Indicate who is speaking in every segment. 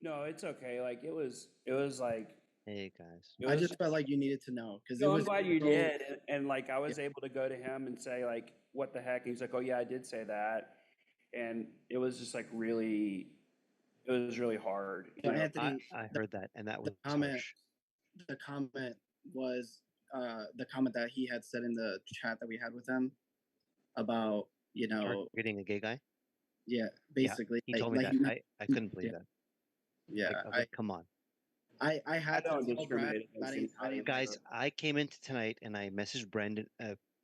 Speaker 1: No, it's okay. Like it was like
Speaker 2: Hey guys.
Speaker 1: it
Speaker 3: I
Speaker 1: was.
Speaker 3: just felt like you needed to know because it
Speaker 1: No, I'm
Speaker 3: was
Speaker 1: glad you
Speaker 3: so.
Speaker 1: did, and like I
Speaker 3: Yeah.
Speaker 1: was able to go to him and say like, "What the heck?" And he's like, "Oh yeah, I did say that," and it was just like really, it was really hard,
Speaker 3: So
Speaker 1: you know.
Speaker 3: Anthony,
Speaker 2: I heard that and that
Speaker 3: the
Speaker 2: was
Speaker 3: comment,
Speaker 2: harsh.
Speaker 3: the comment was the comment that he had said in the chat that we had with him about
Speaker 2: Targeting a gay guy?
Speaker 3: yeah,
Speaker 2: Yeah.
Speaker 3: basically
Speaker 2: He told me
Speaker 3: like
Speaker 2: that.
Speaker 3: he meant
Speaker 2: I couldn't believe
Speaker 3: yeah
Speaker 2: that.
Speaker 3: yeah
Speaker 2: I was like, come on.
Speaker 3: I
Speaker 1: I
Speaker 3: had to
Speaker 1: don't
Speaker 3: tell Brad,
Speaker 1: discriminate
Speaker 3: but
Speaker 1: against
Speaker 3: I
Speaker 1: anybody.
Speaker 3: didn't want
Speaker 2: Guys,
Speaker 3: to.
Speaker 2: I came into tonight and I messaged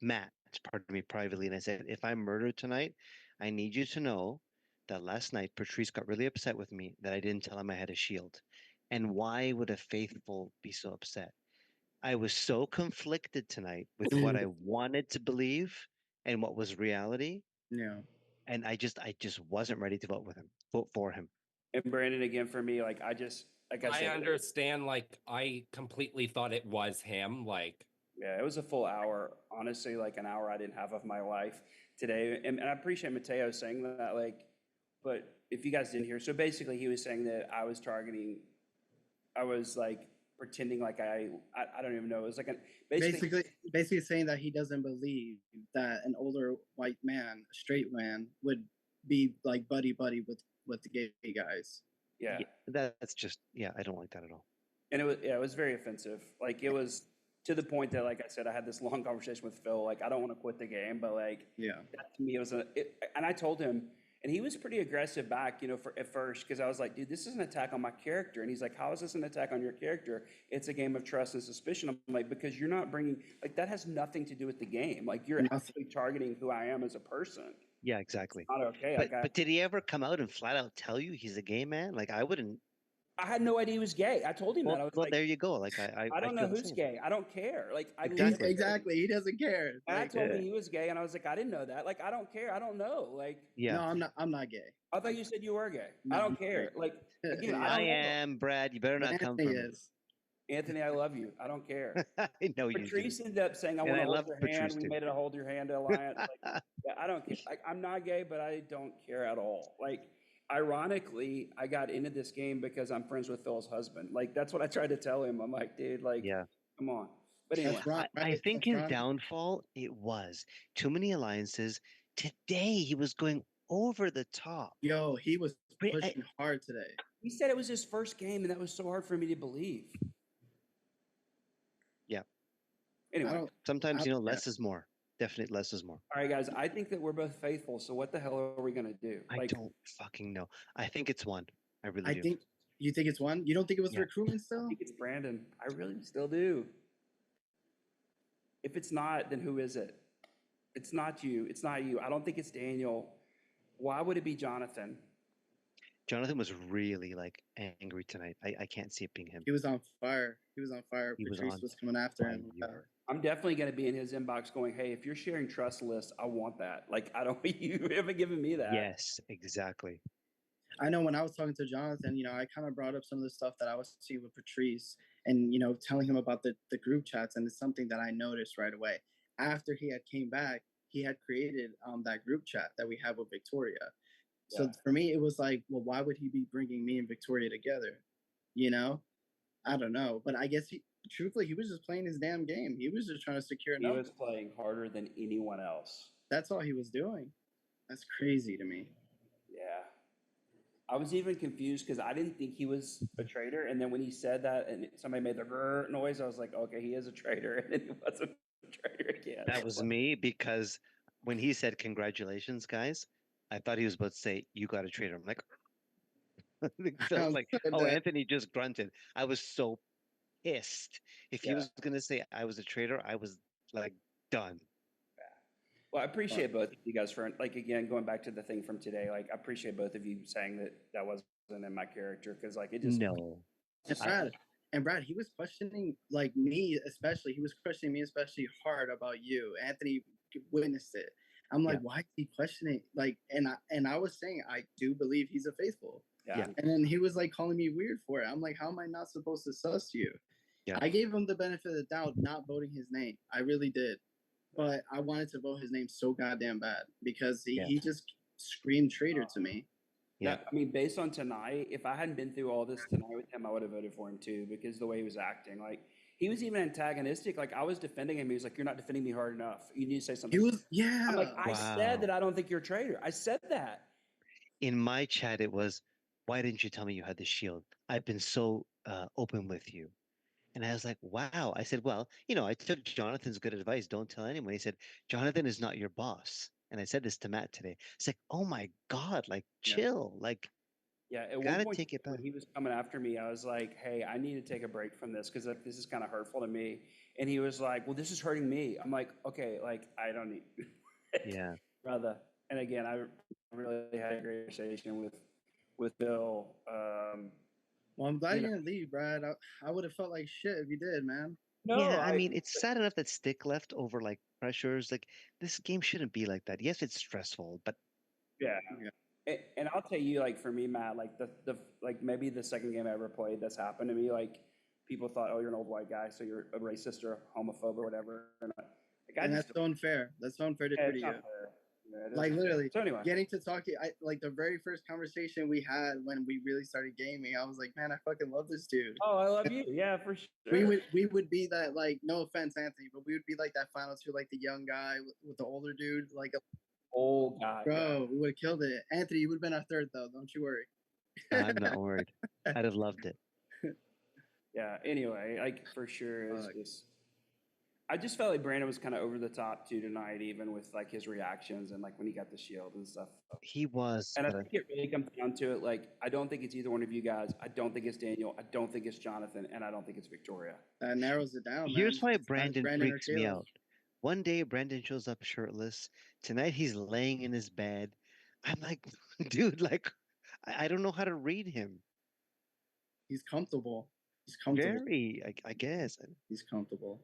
Speaker 2: Matt, pardon me, privately, and I said, if I'm murdered tonight, I need you to know that last night Patrice got really upset with me that I didn't tell him I had a shield. And why would a faithful be so upset? I was so conflicted tonight with what I wanted to believe and what was reality,
Speaker 3: Yeah.
Speaker 2: and I just wasn't ready to vote for him.
Speaker 1: And Brandon, again, for me, like I just, like I
Speaker 4: I
Speaker 1: said,
Speaker 4: understand. Like, I completely thought it was him. Like,
Speaker 1: yeah, it was a full hour. Honestly, like an hour I didn't have of my life today, and I appreciate Mateo saying that. Like, but if you guys didn't hear, so basically he was saying that I was targeting, I was like pretending like I don't even know. It was like a basically.
Speaker 3: Basically saying that he doesn't believe that an older white man, a straight man, would be like buddy buddy with the gay guys.
Speaker 1: Yeah.
Speaker 2: Yeah, that's just, yeah, I don't like that at all.
Speaker 1: And it was very offensive. Like it was to the point that, like I said, I had this long conversation with Phil. Like I don't want to quit the game, but like
Speaker 3: Yeah.
Speaker 1: that to me it was and I told him, and he was pretty aggressive back, you know, for at first because I was like, dude, this is an attack on my character, and he's like, how is this an attack on your character? It's a game of trust and suspicion. I'm like, because you're not bringing like that has nothing to do with the game. Like you're actually targeting who I am as a person.
Speaker 2: Yeah,
Speaker 1: It's
Speaker 2: exactly.
Speaker 1: not okay.
Speaker 2: But
Speaker 1: Like I,
Speaker 2: but did he ever come out and flat out tell you he's a gay man? Like I wouldn't.
Speaker 1: I had no idea he was gay. I told him that. I was
Speaker 2: Well,
Speaker 1: like,
Speaker 2: there you go. Like
Speaker 1: I
Speaker 2: I
Speaker 1: don't know
Speaker 2: feel the
Speaker 1: who's
Speaker 2: same.
Speaker 1: gay. I don't care. Like I
Speaker 2: Exactly.
Speaker 3: Exactly. He doesn't care.
Speaker 1: And I
Speaker 3: Like,
Speaker 1: told me he was gay, and I was like, I didn't know that. Like, I don't care. I don't know. Like,
Speaker 2: Yeah.
Speaker 3: no, I'm not gay.
Speaker 1: I thought you said you were gay.
Speaker 3: No,
Speaker 1: I
Speaker 3: I'm
Speaker 1: don't
Speaker 3: not
Speaker 1: care.
Speaker 3: gay.
Speaker 1: Like, again,
Speaker 3: Yeah.
Speaker 1: I
Speaker 2: I
Speaker 1: don't know.
Speaker 2: am Brad. You better not come
Speaker 3: Anthony
Speaker 2: for me.
Speaker 3: is.
Speaker 1: Anthony, I love you. I don't care.
Speaker 2: I know you do.
Speaker 1: Patrice ended up saying, I
Speaker 2: And
Speaker 1: want
Speaker 2: I
Speaker 1: to hold
Speaker 2: love
Speaker 1: your hand.
Speaker 2: Patrice
Speaker 1: We
Speaker 2: too.
Speaker 1: made it a hold your hand alliance. Like, yeah, I don't care. Like, I'm not gay, but I don't care at all. Like, ironically, I got into this game because I'm friends with Phil's husband. Like, that's what I tried to tell him. I'm like, dude, like,
Speaker 2: Yeah.
Speaker 1: come on. But anyway,
Speaker 3: That's Ron,
Speaker 2: I
Speaker 3: right?
Speaker 2: think
Speaker 3: That's
Speaker 2: his
Speaker 3: Ron.
Speaker 2: downfall, it was too many alliances. Today he was going over the top.
Speaker 3: Yo, he was
Speaker 2: Re- I-
Speaker 3: pushing hard today.
Speaker 1: he said it was his first game, and that was so hard for me to believe.
Speaker 2: Yeah.
Speaker 1: Anyway.
Speaker 3: I don't.
Speaker 2: Sometimes,
Speaker 3: I,
Speaker 2: less is more. Definitely less is more.
Speaker 1: All right, guys. I think that we're both faithful. So what the hell are we gonna do?
Speaker 2: I don't fucking know. I think it's one. I really
Speaker 3: I
Speaker 2: do.
Speaker 3: think you think it's one. You don't think it was
Speaker 2: Yeah.
Speaker 3: recruitment
Speaker 1: I
Speaker 3: still?
Speaker 1: think it's Brandon. I really still do. If it's not, then who is it? It's not you. It's not you. I don't think it's Daniel. Why would it be Jonathan?
Speaker 2: Jonathan was really like angry tonight. I can't see it being him.
Speaker 3: He was on fire. He was on fire.
Speaker 2: He was
Speaker 3: Patrice
Speaker 2: on
Speaker 3: was coming after him.
Speaker 2: fire.
Speaker 1: I'm definitely going to be in his inbox going, hey, if you're sharing trust lists, I want that. Like, I don't, you haven't given me that.
Speaker 2: Yes, exactly.
Speaker 3: I know when I was talking to Jonathan, I kind of brought up some of the stuff that I was seeing with Patrice and, telling him about the group chats. And it's something that I noticed right away. After he had came back, he had created that group chat that we have with Victoria. So for me, it was like, well, why would he be bringing me and Victoria together? I don't know. But I guess truthfully, he was just playing his damn game. He was just trying to secure
Speaker 1: He was playing harder than anyone else.
Speaker 3: That's all he was doing. That's crazy to me.
Speaker 1: Yeah. I was even confused because I didn't think he was a traitor. And then when he said that and somebody made the grrr noise, I was like, okay, he is a traitor. And then he wasn't a traitor again.
Speaker 2: That was me because when he said congratulations, guys, I thought he was about to say, you got a traitor. I'm like, Phil's like, oh, Anthony just grunted. I was so pissed. If he was going to say I was a traitor, I was like done.
Speaker 1: Well, I appreciate both of you guys for, like, again, going back to the thing from today, like, I appreciate both of you saying that that wasn't in my character because, like, it just.
Speaker 2: No.
Speaker 3: And Brad, he was questioning, like, me especially. He was questioning me especially hard about you. Anthony witnessed it. I'm like, why is he questioning? Like, and I was saying, I do believe he's a faithful.
Speaker 1: Yeah.
Speaker 3: And then he was like calling me weird for it. I'm like, how am I not supposed to suss you?
Speaker 2: Yeah.
Speaker 3: I gave him the benefit of the doubt, not voting his name. I really did. But I wanted to vote his name so goddamn bad because he just screamed traitor to me.
Speaker 2: Yeah.
Speaker 1: I mean, based on tonight, if I hadn't been through all this tonight with him, I would have voted for him too, because the way he was acting, like he was even antagonistic. Like I was defending him. He was like, "You're not defending me hard enough. You need to say
Speaker 3: He
Speaker 1: something."
Speaker 3: was,
Speaker 1: I'm like,
Speaker 3: yeah.
Speaker 1: "I said
Speaker 2: Wow.
Speaker 1: that I don't think you're a traitor. I said that."
Speaker 2: In my chat, it was, why didn't you tell me you had the shield? I've been so open with you. And I was like, wow. I said, well, I took Jonathan's good advice. Don't tell anyone. He said, Jonathan is not your boss. And I said this to Matt today. It's like, oh my God, like
Speaker 3: Yeah.
Speaker 2: chill. Like,
Speaker 1: Yeah, at one
Speaker 2: gotta
Speaker 1: point
Speaker 2: take it
Speaker 1: when
Speaker 2: back.
Speaker 1: he was coming after me, I was like, "Hey, I need to take a break from this because this is kind of hurtful to me." And he was like, "Well, this is hurting me." I'm like, "Okay, like I don't need,
Speaker 2: Yeah.
Speaker 1: brother." And again, I really had a great conversation with Bill.
Speaker 3: Well, I'm glad
Speaker 1: You know,
Speaker 3: you didn't leave, Brad. I would have felt like shit if you did, man.
Speaker 1: no,
Speaker 2: Yeah, I mean, it's sad enough that Stick left over like pressures. Like, this game shouldn't be like that. Yes, it's stressful, but
Speaker 1: yeah.
Speaker 3: Yeah.
Speaker 1: And I'll tell you, like for me, Matt, like the like maybe the second game I ever played that's happened to me, like people thought, "Oh, you're an old white guy, so you're a racist or a homophobe or whatever." And I
Speaker 3: And
Speaker 1: just,
Speaker 3: that's so unfair. That's so unfair to
Speaker 1: yeah,
Speaker 3: do to
Speaker 1: it's
Speaker 3: you.
Speaker 1: not fair. Yeah, it is
Speaker 3: Like
Speaker 1: not fair.
Speaker 3: literally
Speaker 1: So anyway,
Speaker 3: getting to talk to you, I like the very first conversation we had when we really started gaming. I was like, man, I fucking love this dude.
Speaker 1: oh, I love you. Yeah, for sure.
Speaker 3: We would be that, like, no offense, Anthony, but we would be like that final two, like the young guy with the older dude. Like,
Speaker 1: Old guy. Yeah.
Speaker 3: bro, we would have killed it. Anthony, you would have been our third though. Don't you worry.
Speaker 2: I'm not worried. I'd have loved it.
Speaker 1: Yeah. Anyway, like for sure, it was
Speaker 3: Fuck.
Speaker 1: just. I just felt like Brandon was kind of over the top too tonight, even with like his reactions and like when he got the shield and stuff.
Speaker 2: He was,
Speaker 1: And I
Speaker 2: but
Speaker 1: think it really comes down to it. Like, I don't think it's either one of you guys. I don't think it's Daniel. I don't think it's Jonathan, and I don't think it's Victoria.
Speaker 3: That narrows it down, man.
Speaker 2: here's why
Speaker 3: It's not
Speaker 2: Brandon
Speaker 3: Brandon or
Speaker 2: freaks me
Speaker 3: Caleb.
Speaker 2: out. One day, Brandon shows up shirtless. Tonight, he's laying in his bed. I'm like, dude, like, I don't know how to read him.
Speaker 3: He's comfortable. He's comfortable.
Speaker 2: Very, I guess.
Speaker 3: He's comfortable.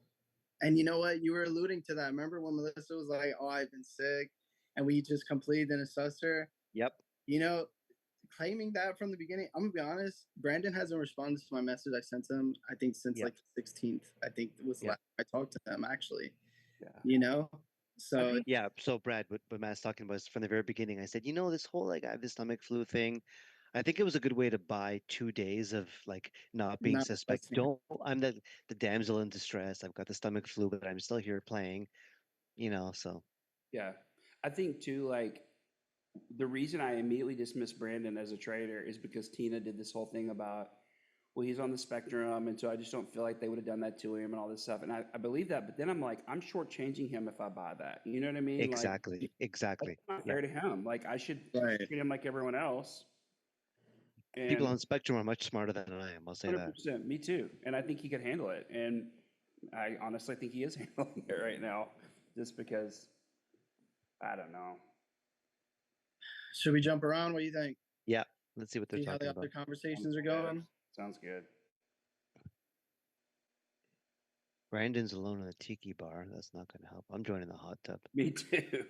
Speaker 3: And you know what? You were alluding to that. Remember when Melissa was like, "Oh, I've been sick," and we just completed an assessor.
Speaker 2: Yep.
Speaker 3: You know, claiming that from the beginning. I'm gonna be honest. Brandon hasn't responded to my message I sent him. I think since
Speaker 2: Yep.
Speaker 3: like the 16th. I think it was the
Speaker 2: Yep.
Speaker 3: last I talked to him actually.
Speaker 1: Yeah.
Speaker 3: You know,
Speaker 1: I
Speaker 3: so
Speaker 1: think,
Speaker 2: Yeah. So, Brad, what Matt's talking about is from the very beginning. I said, this whole like I have the stomach flu thing. I think it was a good way to buy 2 days of like not being
Speaker 3: not
Speaker 2: suspect.
Speaker 3: trusting.
Speaker 2: Don't. I'm the damsel in distress. I've got the stomach flu, but I'm still here playing. So
Speaker 1: yeah. I think too, like, the reason I immediately dismissed Brandon as a traitor is because Tina did this whole thing about, well, he's on the spectrum, and so I just don't feel like they would have done that to him and all this stuff. And I believe that, but then I'm like, I'm shortchanging him if I buy that. You know what I mean? Like,
Speaker 2: exactly,
Speaker 1: that's
Speaker 2: exactly.
Speaker 1: not
Speaker 2: Yeah.
Speaker 1: fair to him. Like, I should
Speaker 3: Right.
Speaker 1: treat him like everyone else.
Speaker 2: People
Speaker 1: And
Speaker 2: on Spectrum are much smarter than I am. I'll say that.
Speaker 1: 100%, me too. And I think he could handle it. And I honestly think he is handling it right now, just because I don't know.
Speaker 3: Should we jump around? What do you think?
Speaker 2: Yeah. Let's see what they're
Speaker 3: See how
Speaker 2: talking
Speaker 3: the
Speaker 2: about.
Speaker 3: other conversations
Speaker 1: Sounds
Speaker 3: are
Speaker 1: good.
Speaker 3: going.
Speaker 1: Sounds good.
Speaker 2: Brandon's alone in the tiki bar. That's not going to help. I'm joining the hot tub.
Speaker 1: Me too.